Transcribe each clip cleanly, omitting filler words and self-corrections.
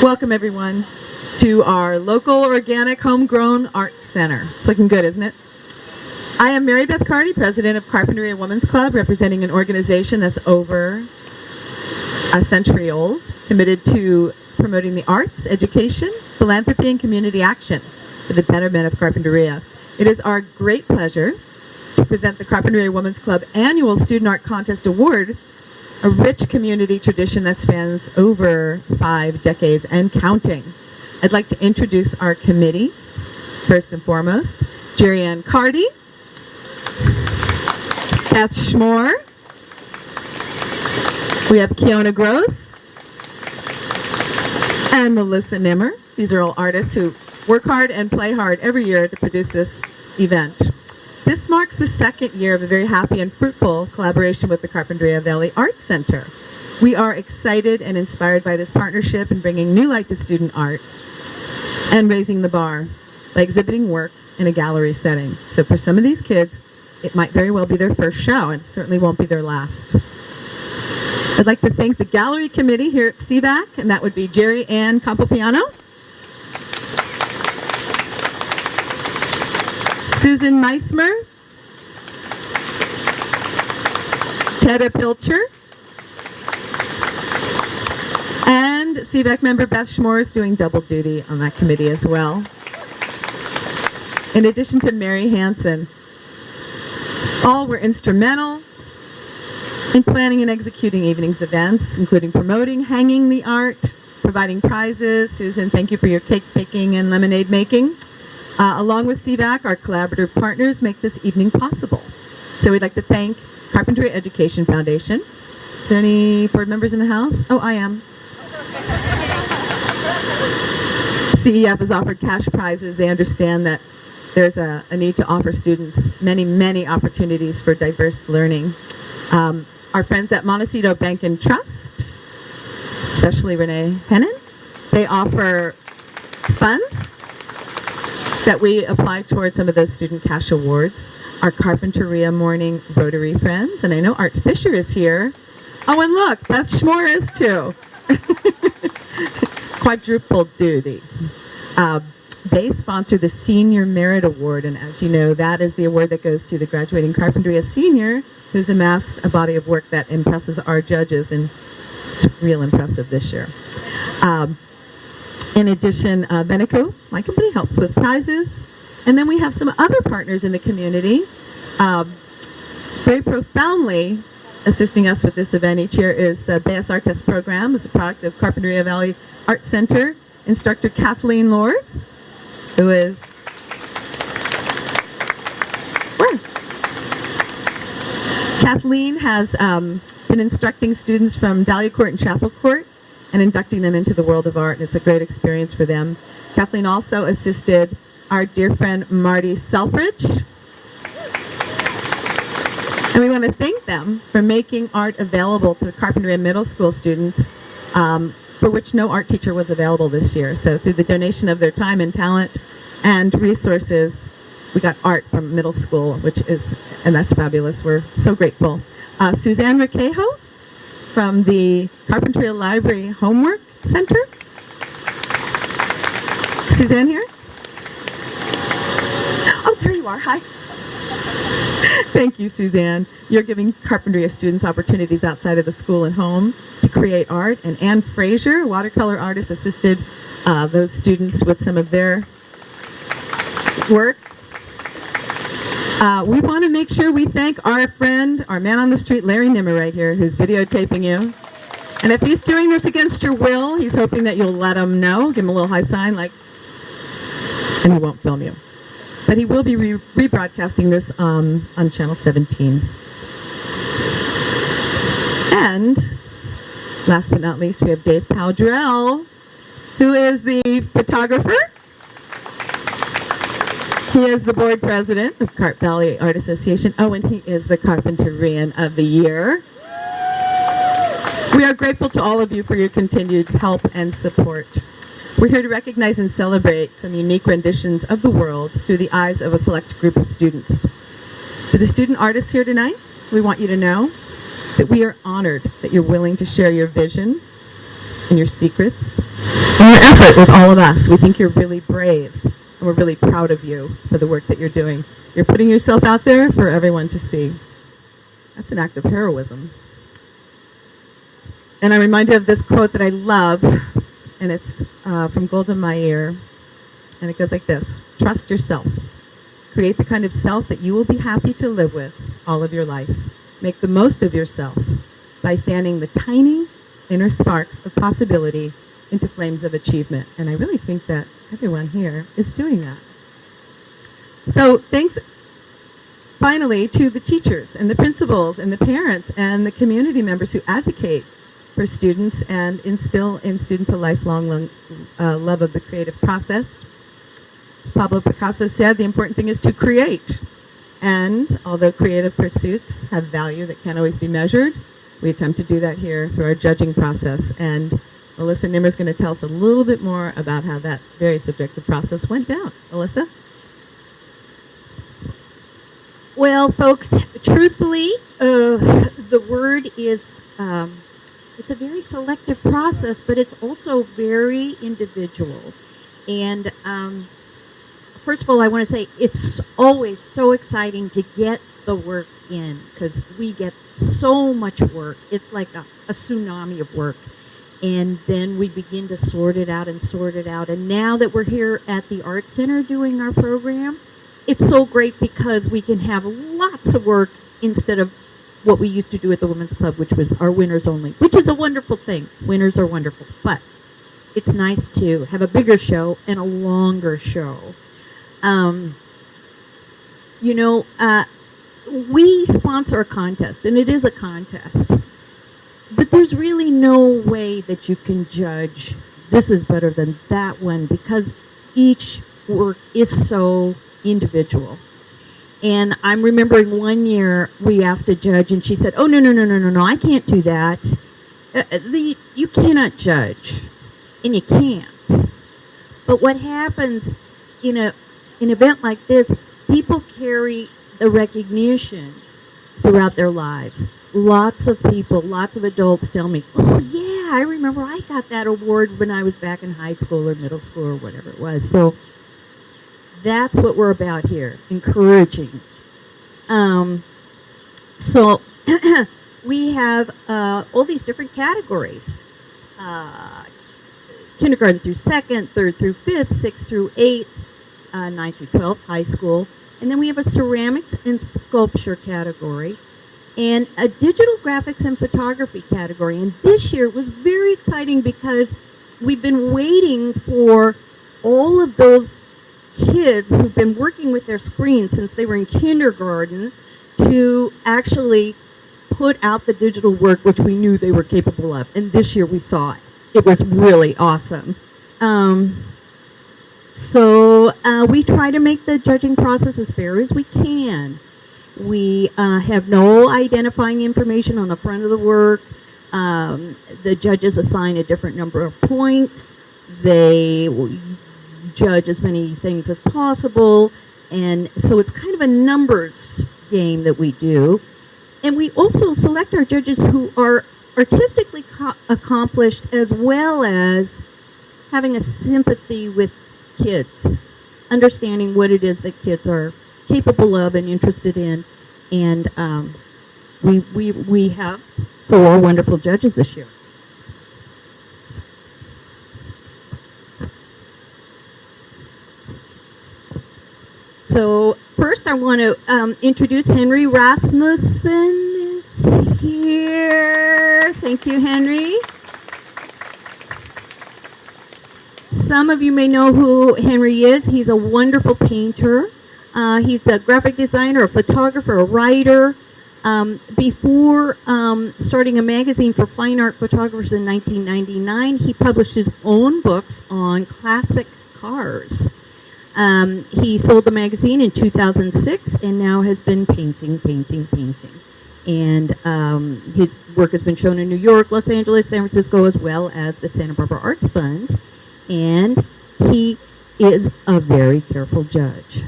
Welcome everyone to our local organic homegrown art center. It's looking good, isn't it? I am Mary Beth Carty, president of Carpinteria Women's Club, representing an organization that's over a century old, committed to promoting the arts, education, philanthropy, and community action for the betterment of Carpinteria. It is our great pleasure to present the Carpinteria Women's Club Annual Student Art Contest Award, a rich community tradition that spans over 5 decades and counting. I'd like to introduce our committee. First and foremost, Jerry Ann Carty, Beth Schmore, we have Kiona Gross, and Melissa Nimmer. These are all artists who work hard and play hard every year to produce this event. This marks the second year of a very happy and fruitful collaboration with the Carpinteria Valley Arts Center. We are excited and inspired by this partnership in bringing new light to student art and raising the bar by exhibiting work in a gallery setting. So for some of these kids, it might very well be their first show, and it certainly won't be their last. I'd like to thank the gallery committee here at CVAC, and that would be Jerry Ann Campopiano, Susan Meismer, Tedda Pilcher, and CVAC member Beth Schmore is doing double duty on that committee as well. In addition to Mary Hansen, all were instrumental in planning and executing evening's events, including promoting, hanging the art, providing prizes. Susan, thank you for your cake picking and lemonade making. Along with CVAC, our collaborative partners make this evening possible. So we'd like to thank Carpinteria Education Foundation. Is there any board members in the house? Oh, I am. CEF has offered cash prizes. They understand that there's a need to offer students many opportunities for diverse learning. Our friends at Montecito Bank and Trust, especially Renee Hennon, they offer funds that we apply towards some of those student cash awards. Our Carpinteria Morning Rotary friends, and I know Art Fisher is here. Oh, and look, Beth Schmore is too. Quadruple duty. They sponsor the Senior Merit Award, and as you know, that is the award that goes to the graduating Carpinteria senior who's amassed a body of work that impresses our judges, and it's real impressive this year. In addition, Beneco, my company, helps with prizes. And then we have some other partners in the community. Very profoundly assisting us with this event each year is the Bellas Artes program. It's a product of Carpinteria Valley Art Center. Instructor Kathleen Lord, who is, where? Kathleen has been instructing students from Dahlia Court and Chapel Court and inducting them into the world of art, and it's a great experience for them. Kathleen also assisted our dear friend Marty Selfridge, and we want to thank them for making art available to the Carpinteria Middle School students, for which no art teacher was available this year. So through the donation of their time and talent and resources, we got art from middle school, and that's fabulous. We're so grateful. Suzanne Riquejo from the Carpinteria Library Homework Center. Suzanne here? Oh, there you are. Hi. Thank you, Suzanne. You're giving Carpinteria students opportunities outside of the school and home to create art. And Ann Frazier, a watercolor artist, assisted those students with some of their work. We want to make sure we thank our friend, our man on the street, Larry Nimmer right here, who's videotaping you. And if he's doing this against your will, he's hoping that you'll let him know, give him a little high sign, and he won't film you. But he will be rebroadcasting this on Channel 17. And last but not least, we have Dave Powdrell, who is the photographer. He is the board president of Carp Valley Art Association. Oh, and he is the Carpinterian of the Year. We are grateful to all of you for your continued help and support. We're here to recognize and celebrate some unique renditions of the world through the eyes of a select group of students. To the student artists here tonight, we want you to know that we are honored that you're willing to share your vision and your secrets and your effort with all of us. We think you're really brave, and we're really proud of you for the work that you're doing. You're putting yourself out there for everyone to see. That's an act of heroism. And I'm reminded of this quote that I love, and it's from Golda Meir, and it goes like this: trust yourself. Create the kind of self that you will be happy to live with all of your life. Make the most of yourself by fanning the tiny inner sparks of possibility into flames of achievement. And I really think that everyone here is doing that. So thanks finally to the teachers and the principals and the parents and the community members who advocate for students and instill in students a lifelong love of the creative process. As Pablo Picasso said, the important thing is to create. And although creative pursuits have value that can't always be measured, we attempt to do that here through our judging process. And Melissa Nimmer is going to tell us a little bit more about how that very subjective process went down. Melissa? Well, folks, truthfully, the word is, it's a very selective process, but it's also very individual. And first of all, I want to say it's always so exciting to get the work in, because we get so much work. It's like a tsunami of work. And then we begin to sort it out and sort it out. And now that we're here at the Art Center doing our program, it's so great because we can have lots of work instead of what we used to do at the Women's Club, which was our winners only, which is a wonderful thing. Winners are wonderful. But it's nice to have a bigger show and a longer show. We sponsor a contest, and it is a contest. But there's really no way that you can judge this is better than that one, because each work is so individual. And I'm remembering one year we asked a judge, and she said, "Oh, no, I can't do that. You cannot judge, and you can't." But what happens in an event like this, people carry the recognition throughout their lives. Lots of people, lots of adults tell me, "Oh yeah, I remember I got that award when I was back in high school or middle school or whatever it was." So that's what we're about here, encouraging. So we have all these different categories. Kindergarten through second, third through fifth, sixth through eighth, 9th through 12th, high school. And then we have a ceramics and sculpture category, and a digital graphics and photography category. And this year was very exciting because we've been waiting for all of those kids who've been working with their screens since they were in kindergarten to actually put out the digital work, which we knew they were capable of. And this year we saw it. It was really awesome. So we try to make the judging process as fair as we can. We have no identifying information on the front of the work. The judges assign a different number of points. They judge as many things as possible. And so it's kind of a numbers game that we do. And we also select our judges who are artistically accomplished, as well as having a sympathy with kids, understanding what it is that kids are capable of and interested in. And we have 4 wonderful judges this year. So first I want to introduce Henry Rasmussen is here. Thank you, Henry. Some of you may know who Henry is. He's a wonderful painter. He's a graphic designer, a photographer, a writer. Before starting a magazine for fine art photographers in 1999, he published his own books on classic cars. He sold the magazine in 2006 and now has been painting. And his work has been shown in New York, Los Angeles, San Francisco, as well as the Santa Barbara Arts Fund. And he is a very careful judge.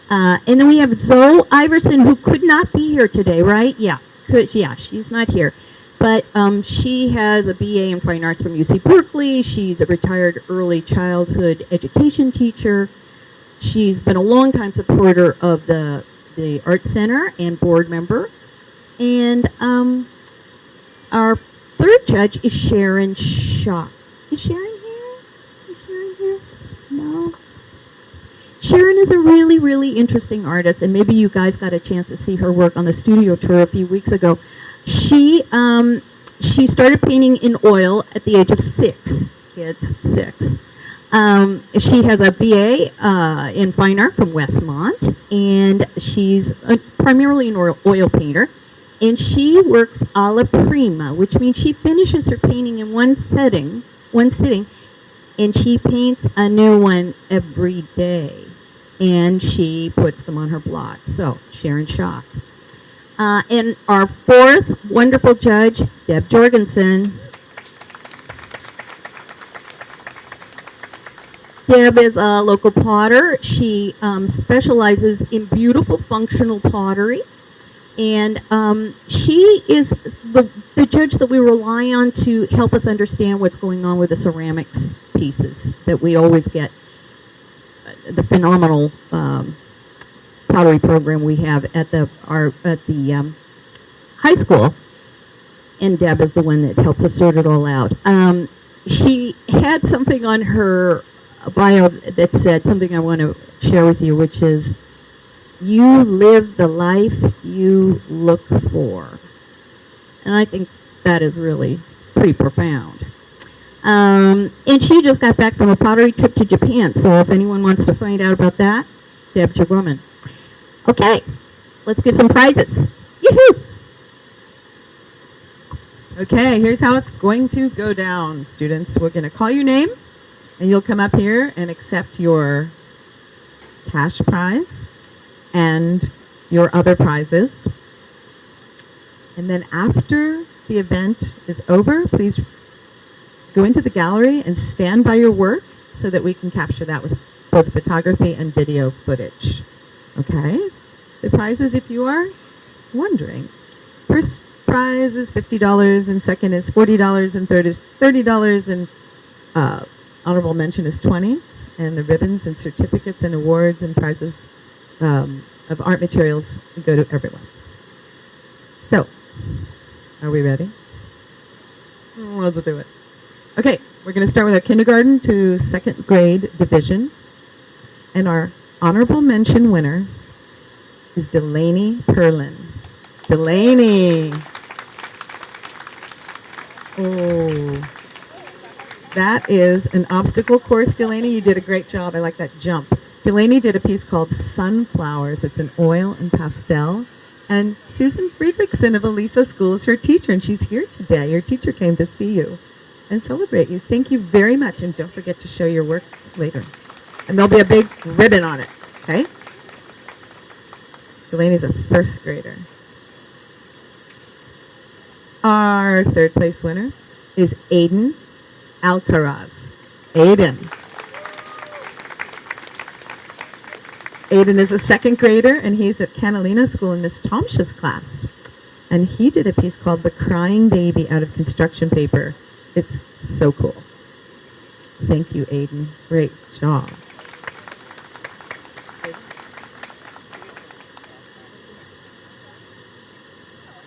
And then we have Zoe Iverson, who could not be here today, right? Yeah, she's not here. But she has a BA in Fine Arts from UC Berkeley. She's a retired early childhood education teacher. She's been a longtime supporter of the Art Center and board member. And our third judge is Sharon Shaw. Is Sharon here? Is Sharon here? No. Sharon is a really, really interesting artist, and maybe you guys got a chance to see her work on the studio tour a few weeks ago. She started painting in oil at the age of 6. Kids, 6. She has a BA in fine art from Westmont, and she's primarily an oil painter. And she works a la prima, which means she finishes her painting in one sitting, and she paints a new one every day. And she puts them on her blog. So, Sharon Shaw. And our fourth wonderful judge, Deb Jorgensen. Deb is a local potter. She specializes in beautiful functional pottery. And she is the judge that we rely on to help us understand what's going on with the ceramics pieces that we always get. The phenomenal pottery program we have at the high school, and Deb is the one that helps us sort it all out. She had something on her bio that said something I want to share with you, which is, you live the life you look for. And I think that is really pretty profound. And she just got back from a pottery trip to Japan, so if anyone wants to find out about that, Deb's your woman. Okay, let's give some prizes. Yoo-hoo! Okay, here's how it's going to go down, students. We're going to call your name, and you'll come up here and accept your cash prize and your other prizes. And then after the event is over, please go into the gallery and stand by your work so that we can capture that with both photography and video footage. Okay? The prizes, if you are wondering. First prize is $50, and second is $40, and third is $30, and honorable mention is $20. And the ribbons and certificates and awards and prizes of art materials go to everyone. So, are we ready? Let's do it. Okay, we're going to start with our kindergarten to second grade division. And our honorable mention winner is Delaney Perlin. Delaney. Oh, that is an obstacle course, Delaney. You did a great job. I like that jump. Delaney did a piece called Sunflowers. It's an oil and pastel. And Susan Friedrichsen of Elisa School is her teacher, and she's here today. Your teacher came to see you and celebrate you. Thank you very much, and don't forget to show your work later. And there'll be a big ribbon on it, okay? Delaney's a first grader. Our third place winner is Aiden Alcaraz. Aiden. Aiden is a second grader, and he's at Catalina School in Miss Tomsh's class. And he did a piece called The Crying Baby out of construction paper. It's so cool. Thank you, Aiden. Great job.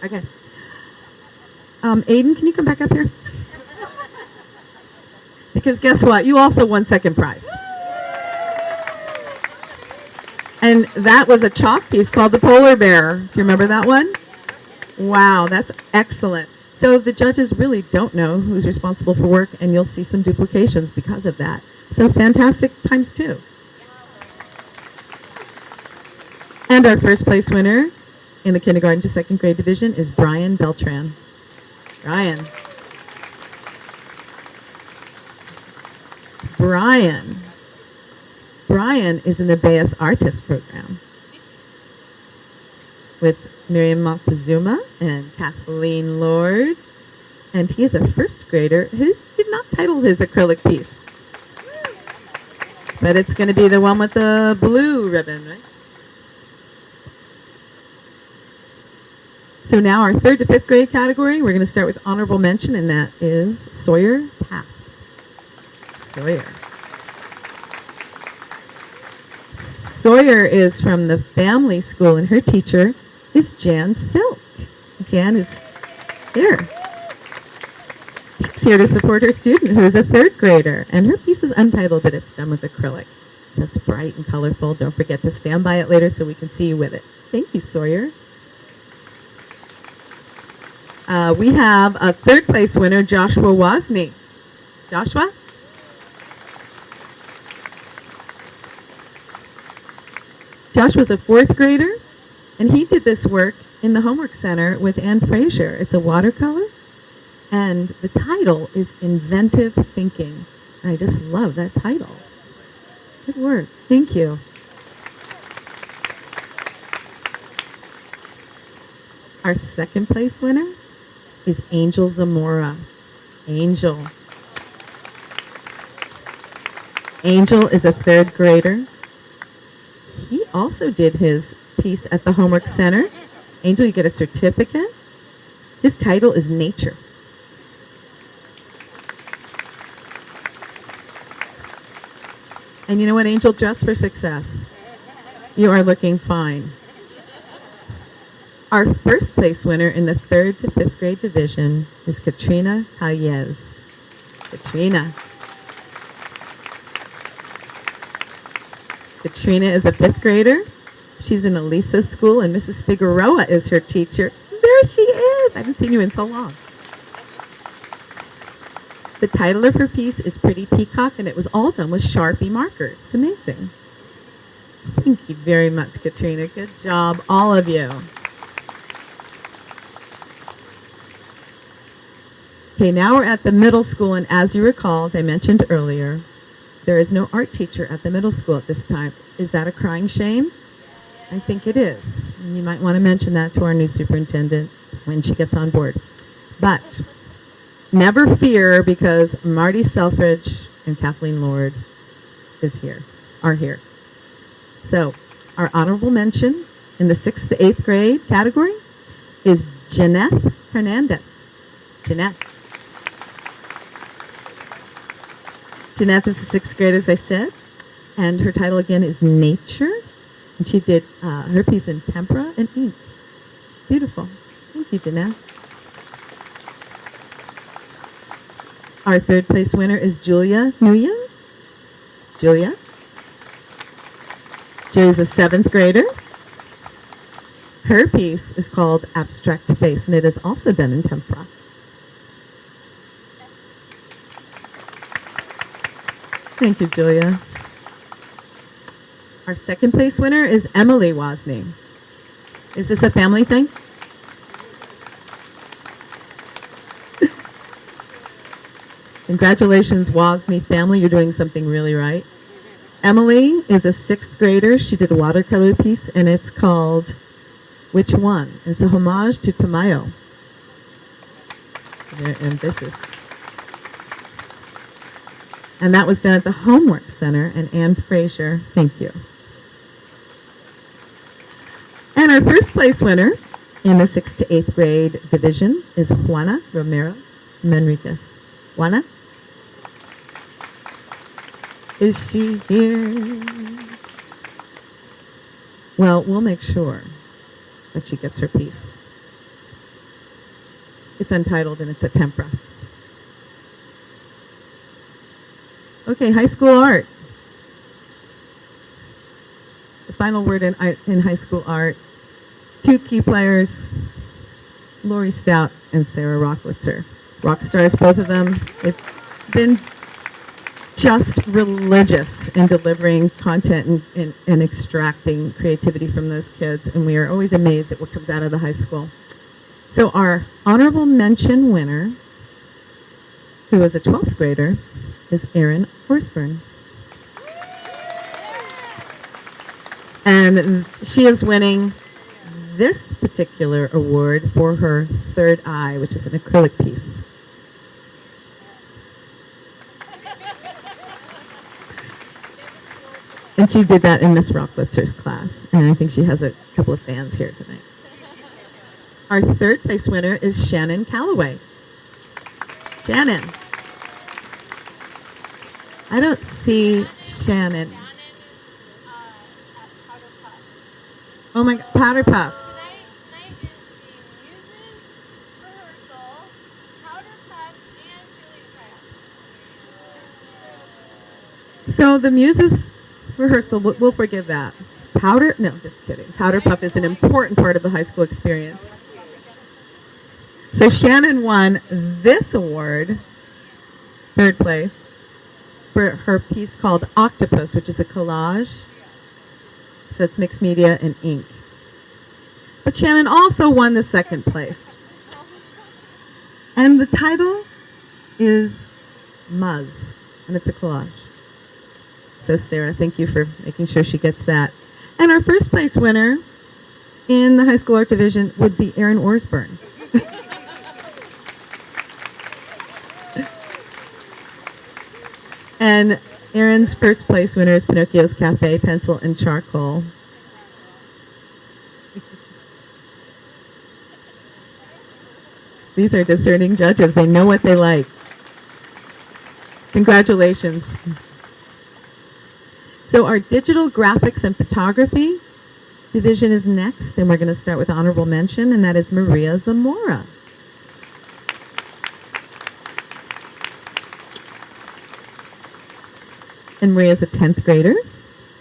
Okay. Aiden, can you come back up here? Because guess what? You also won second prize. And that was a chalk piece called the Polar Bear. Do you remember that one? Wow, that's excellent. So the judges really don't know who's responsible for work, and you'll see some duplications because of that. So fantastic times two. And our first place winner in the kindergarten to second grade division is Brian Beltran. Brian. Brian is in the Bayes Artist program with Miriam Montezuma and Kathleen Lord. And he is a first grader who did not title his acrylic piece. But it's going to be the one with the blue ribbon, right? So now our 3rd to 5th grade category, we're going to start with honorable mention, and that is Sawyer Taft. Sawyer. Sawyer is from the family school, and her teacher is Jan Silk. Jan is here. She's here to support her student, who is a 3rd grader, and her piece is untitled, but it's done with acrylic. So it's bright and colorful. Don't forget to stand by it later so we can see you with it. Thank you, Sawyer. We have a 3rd place winner, Joshua Wozni. Joshua? Joshua's a 4th grader, and he did this work in the homework center with Ann Fraser. It's a watercolor, and the title is Inventive Thinking. And I just love that title. Good work. Thank you. Our 2nd place winner is Angel Zamora. Angel. Angel is a 3rd grader. He also did his piece at the homework center. Angel, you get a certificate. His title is Nature. And you know what, Angel? Dress for success. You are looking fine. Our 1st place winner in the 3rd to 5th grade division is Katrina Calles. Katrina. Katrina is a 5th grader. She's in Elisa school, and Mrs. Figueroa is her teacher. There she is. I haven't seen you in so long. The title of her piece is Pretty Peacock, and it was all done with Sharpie markers. It's amazing. Thank you very much, Katrina. Good job, all of you. Okay, now we're at the middle school, and as you recall, as I mentioned earlier, there is no art teacher at the middle school at this time. Is that a crying shame? I think it is. And you might want to mention that to our new superintendent when she gets on board. But never fear, because Marty Selfridge and Kathleen Lord are here. So our honorable mention in the 6th to 8th grade category is Jeanette Hernandez. Jeanette. Jeanette is a 6th grader, as I said, and her title again is Nature, and she did her piece in tempera and ink. Beautiful. Thank you, Jeanette. Our 3rd place winner is Julia Nguyen. Julia. Julia's a 7th grader. Her piece is called Abstract Face, and it is also done in tempera. Thank you, Julia. Our 2nd place winner is Emily Wozni. Is this a family thing? Congratulations, Wozni family. You're doing something really right. Emily is a 6th grader. She did a watercolor piece, and it's called Which One? It's a homage to Tamayo. Very ambitious. And that was done at the Homework Center, and Ann Fraser, thank you. And our 1st place winner in the 6th to 8th grade division is Juana Romero Manriquez. Juana? Is she here? Well, we'll make sure that she gets her piece. It's untitled and it's a tempera. Okay, high school art. The final word in high school art. 2 key players, Lori Stout and Sarah Rocklitzer. Rock stars, both of them. They've been just religious in delivering content and extracting creativity from those kids, and we are always amazed at what comes out of the high school. So our honorable mention winner, who is a 12th grader, is Erin Horsburn. And she is winning this particular award for her third eye, which is an acrylic piece. And she did that in Miss Rocklitzer's class, and I think she has a couple of fans here tonight. Our third place winner is Shannon Calloway. Shannon. I don't see Shannon. Oh my God, Powder Puff. Tonight is the Muses rehearsal, Powder Puff, and cheerleading tryouts. So the Muses rehearsal, we'll forgive that. Powder, no, just kidding. Powder Puff is an important part of the high school experience. So Shannon won this award, third place, for her piece called Octopus, which is a collage. So it's mixed media and ink. But Shannon also won the second place. And the title is Muzz, and it's a collage. So Sarah, thank you for making sure she gets that. And our first place winner in the high school art division would be Erin Orsburn. And Erin's first place winner is Pinocchio's Cafe Pencil and Charcoal. These are discerning judges. They know what they like. Congratulations. So our digital graphics and photography division is next, and we're going to start with honorable mention, and that is Maria Zamora. And Maria's a 10th grader,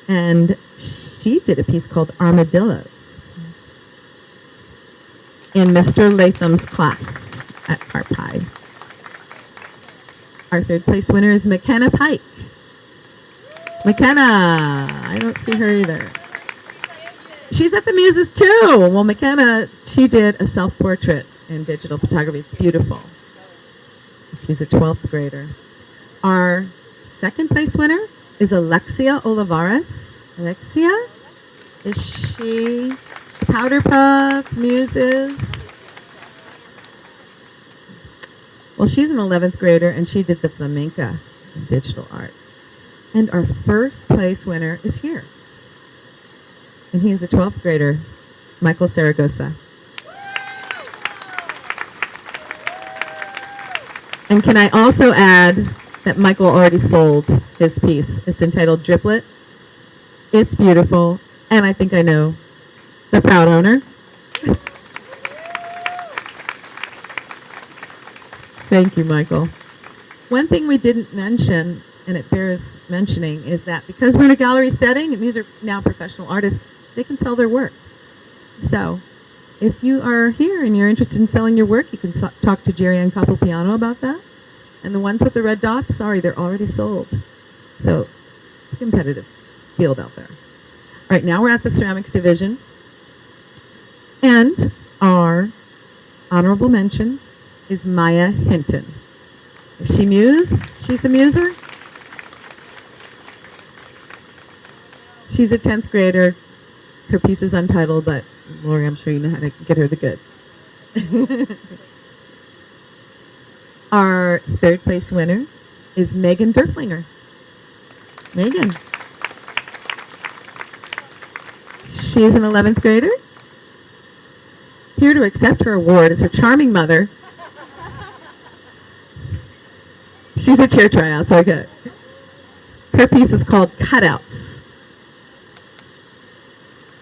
and she did a piece called Armadillos in Mr. Latham's class at Carp High. Our third place winner is McKenna Pike. McKenna, I don't see her either. She's at the Muses too. Well, McKenna, she did a self-portrait in digital photography. It's beautiful. She's a 12th grader. Our second place winner is Alexia Olivares. Alexia, is she Powder Puff, Muses? Well, she's an 11th grader, and she did the flamenca in digital art. And our first place winner is here. And he is a 12th grader, Michael Saragosa. And can I also add that Michael already sold his piece. It's entitled Driplet. It's beautiful, and I think I know the proud owner. Thank you, Michael. One thing we didn't mention, and it bears mentioning, is that because we're in a gallery setting, and these are now professional artists, they can sell their work. So if you are here and you're interested in selling your work, you can talk to Jerry Ann Capopiano about that. And the ones with the red dots, sorry, they're already sold. So it's a competitive field out there. All right, now we're at the ceramics division. And our honorable mention is Maya Hinton. Is she Muse? She's a muser? She's a 10th grader. Her piece is untitled, but Lori, I'm sure you know how to get her the good. Our third place winner is Megan Derflinger. Megan. She is an 11th grader. Here to accept her award is her charming mother. She's a chair tryout, so okay. Her piece is called Cutouts.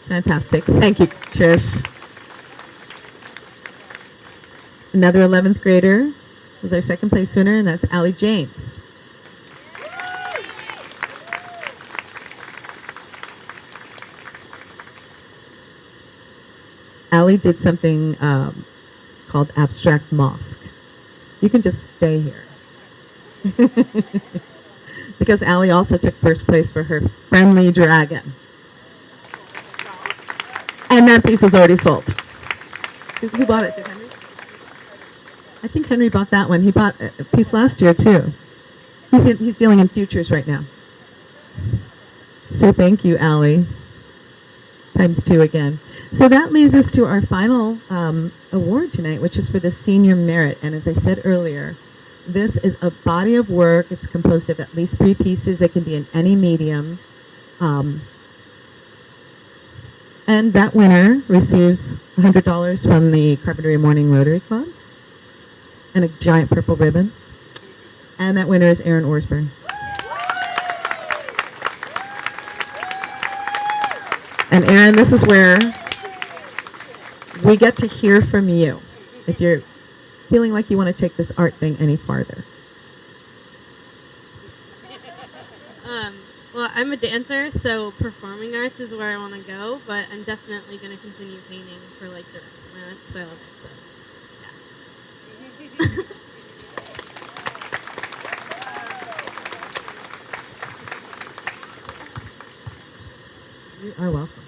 Fantastic. Thank you, Trish. Another 11th grader was our second place winner, and that's Allie James. Allie did something called Abstract Mosque. You can just stay here. Because Allie also took first place for her Friendly Dragon. And that piece is already sold. Who bought it? Did Henry? I think Henry bought that one. He bought a piece last year, too. He's dealing in futures right now. So thank you, Allie. Times 2 again. So that leads us to our final award tonight, which is for the Senior Merit. And as I said earlier, this is a body of work. It's composed of at least 3 pieces. It can be in any medium. And that winner receives $100 from the Carpinteria Morning Rotary Club, and a giant purple ribbon. And that winner is Aaron Orsberg. And Aaron, this is where we get to hear from you if you're feeling like you want to take this art thing any farther. Well, I'm a dancer, so performing arts is where I want to go, but I'm definitely going to continue painting for like the rest of my life, because I love it, so, yeah. You are welcome.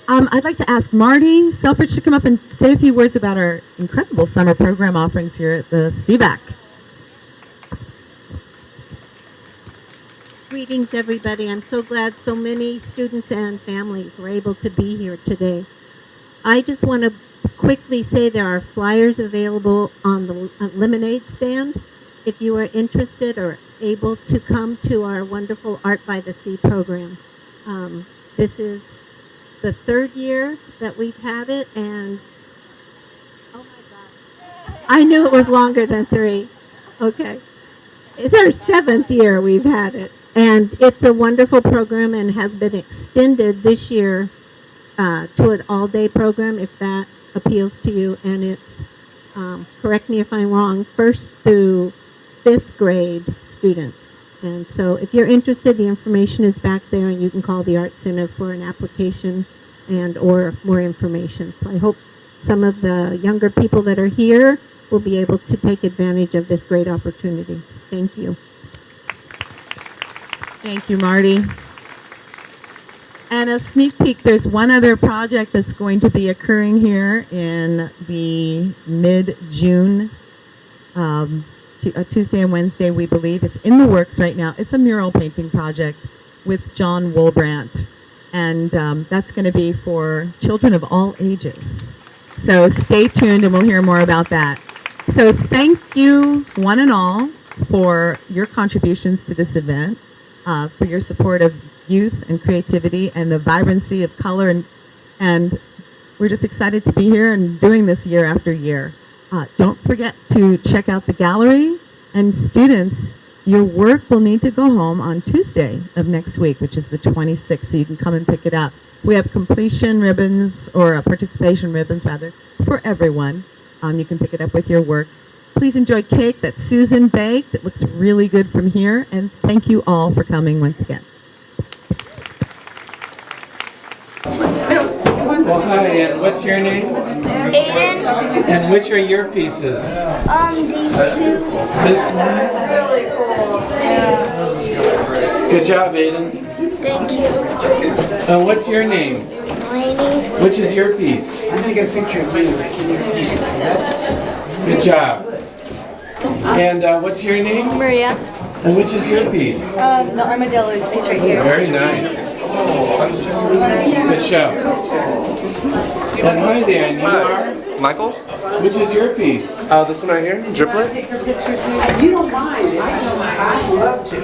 I'd like to ask Marty Selfridge to come up and say a few words about our incredible summer program offerings here at the CVAC. Greetings, everybody. I'm so glad so many students and families were able to be here today. I just want to quickly say there are flyers available on the lemonade stand. If you are interested or able to come to our wonderful Art by the Sea program. This is the third year that we've had it, and oh my God, I knew it was longer than 3. Okay. It's our 7th year we've had it. And it's a wonderful program and has been extended this year to an all-day program, if that appeals to you. And it's, correct me if I'm wrong, 1st through 5th grade students. And so if you're interested, the information is back there, and you can call the Art Center for an application and or more information. So I hope some of the younger people that are here will be able to take advantage of this great opportunity. Thank you. Thank you, Marty. And a sneak peek, there's one other project that's going to be occurring here in the mid-June, Tuesday and Wednesday, we believe. It's in the works right now. It's a mural painting project with John Woolbrandt. And that's going to be for children of all ages. So stay tuned and we'll hear more about that. So thank you, one and all, for your contributions to this event. For your support of youth and creativity and the vibrancy of color, and we're just excited to be here and doing this year after year. Don't forget to check out the gallery, and students, your work will need to go home on Tuesday of next week, which is the 26th, so you can come and pick it up. We have completion ribbons, or participation ribbons rather, for everyone. You can pick it up with your work. Please enjoy cake that Susan baked. It looks really good from here. And thank you all for coming once again. Well, hi, and what's your name? Aiden, And which are your pieces? these 2. This one? Good job, Aiden. Thank you. What's your name? Lainey, Which is your piece? I'm going to get a picture of you. Good job. And what's your name? Maria. And which is your piece? The armadillo's piece right here. Very nice. Good show. And hi there, and you are? Michael? Which is your piece? This one right here, Driplet. You don't mind. I'd love to.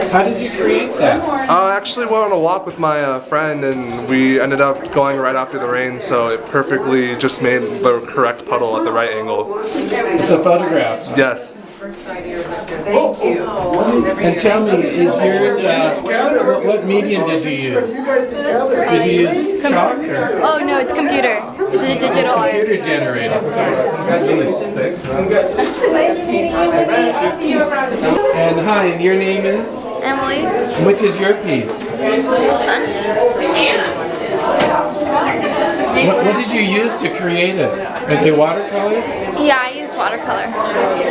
How did you create that? I actually went on a walk with my friend, and we ended up going right after the rain, so it perfectly just made the correct puddle at the right angle. It's a photograph. Yes. Thank you. And tell me, is yours, what medium did you use? Did you use chalk or Oh no, it's computer. It's a digital art. computer generated? And hi, and your name is? Emily, Which is your piece? the sun. What did you use to create it? Are they watercolors? Yeah, I use watercolor.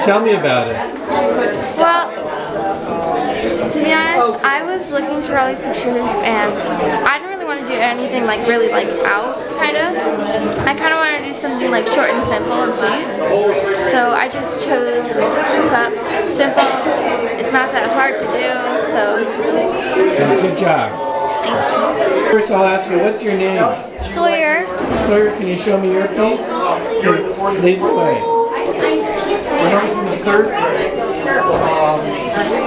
Tell me about it. Well, to be honest, I was looking through all these pictures and I didn't really want to do anything like really like out, kind of. I kind of wanted to do something like short and simple and sweet. So I just chose 2 cups. Simple. It's not that hard to do, so Good job. thank you. First, I'll ask you, what's your name? Sawyer. Sawyer, can you show me your piece? Lead the way. When I was in the 3rd grade,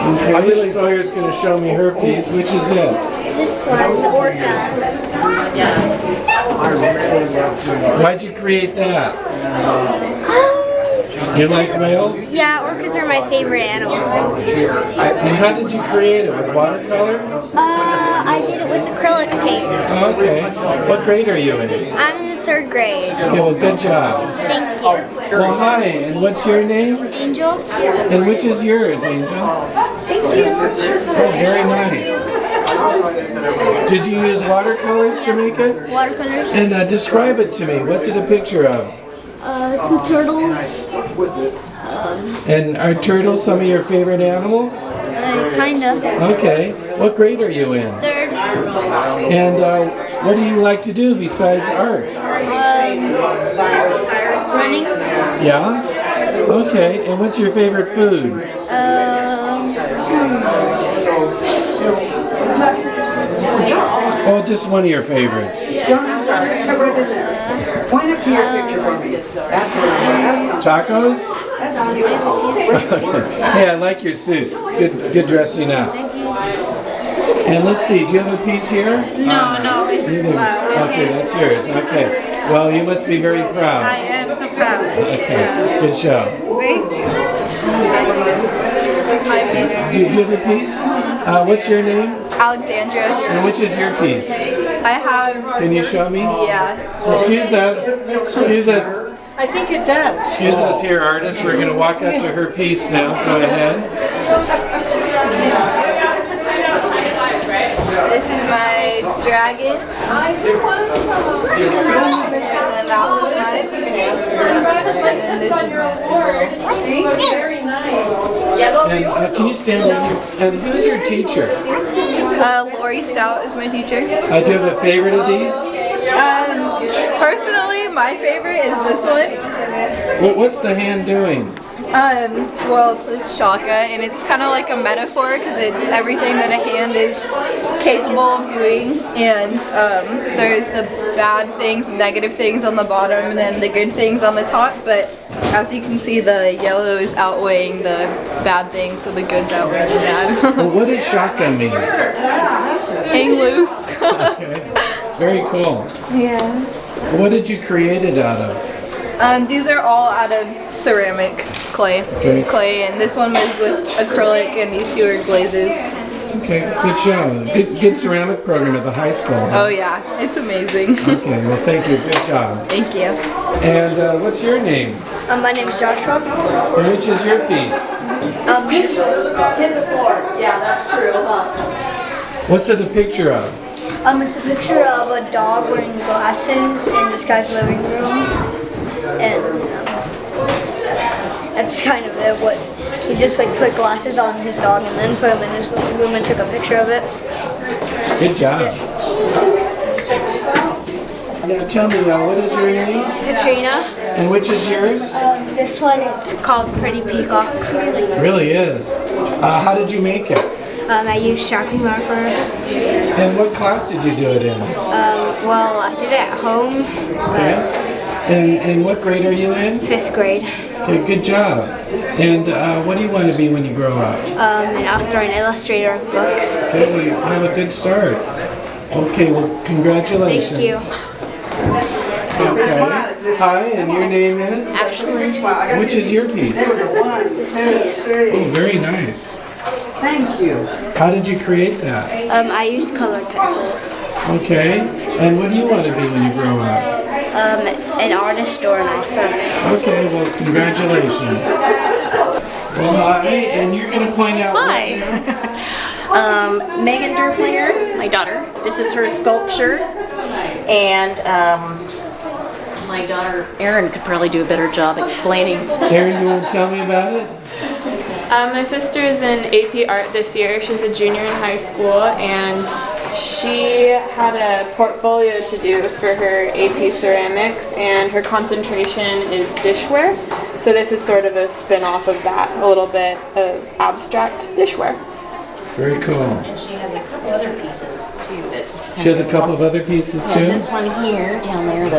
Okay, Sawyer's going to show me her piece. Which is it? This one's orca. Why'd you create that? You like whales? Yeah, orcas are my favorite animal. And how did you create it? With watercolor? I did it with acrylic paint. Okay. What grade are you in? I'm in the 3rd grade. Okay, well, good job. Thank you. Well, hi, and what's your name? Angel? And which is yours, Angel? Thank you. Oh, very nice. Did you use watercolors to make it? Watercolors. And describe it to me. What's it a picture of? 2 turtles. And are turtles some of your favorite animals? Kinda. Okay. What grade are you in? 3rd. And what do you like to do besides art? Running. Yeah? Okay. And what's your favorite food? Oh, just one of your favorites. John, I'm sorry. I wrote it there. Point up to your picture for me. That's what Tacos? Hey, I like your suit. Good dressing up. And let's see, do you have a piece here? No, it's You do. Okay, that's yours. Okay. Well, you must be very I proud. am so proud. Okay, good show. With my piece, Do you have a piece? What's your name? Alexandra. And which is your piece? I have, Can you show me? yeah. Excuse us. Excuse us. I think it does. Excuse us here, artists. We're going to walk up to her piece now. Go ahead. This is my dragon. And then that was mine. And then this is And can you stand in here? And who's your teacher? Lori Stout is my teacher. Do you have a favorite of these? Personally, my favorite is this one. What's the hand doing? Well, it's a shaka, and it's kind of like a metaphor because it's everything that a hand is capable of doing, and there's the bad things, negative things on the bottom, and then the good things on the top, but as you can see, the yellow is outweighing the bad things, so the good's outweighing the bad. Well, what does shaka mean? Hang loose. Okay. Very cool. Yeah. What did you create it out of? These are all out of ceramic clay. Okay. And this one was with acrylic, and these two are glazes. Okay, good show. Good ceramic program at the high school. Huh? Oh yeah, it's amazing. Okay, well thank you. Good job. Thank you. And what's your name? My name is Joshua. And which is your piece? This one. Hit the floor. Yeah, that's true. Huh? What's it a picture of? It's a picture of a dog wearing glasses in this guy's living room, and that's kind of it. What he just like put glasses on his dog and then put him in his living room and took a picture of it. Good job. Now tell me, what is your name? Katrina. And which is yours? This one, it's called Pretty Peacock. It really is. How did you make it? I used Sharpie markers. And what class did you do it in? Well, I did it at home. Okay. And what grade are you in? 5th grade. Okay, good job. And what do you want to be when you grow up? An author and illustrator of books. Okay, well, you have a good start. Okay, well, congratulations. Thank you. Okay. Hi, and your name is? Actually, Which is your piece? this piece. Oh, very nice. Thank you. How did you create that? I used colored pencils. Okay. And what do you want to be when you grow up? An artist or an author. Okay, well, congratulations. Well, hi, and you're going to point out. Hi. Megan Durflinger, my daughter. This is her sculpture. And my daughter Erin could probably do a better job explaining. Erin, you want to tell me about it? My sister is in AP Art this year. She's a junior in high school, and she had a portfolio to do for her AP Ceramics, and her concentration is dishware. So this is sort of a spin-off of that, a little bit of abstract dishware. Very cool. And she has a couple other pieces too that. She has a couple of other pieces too? This one here, down there,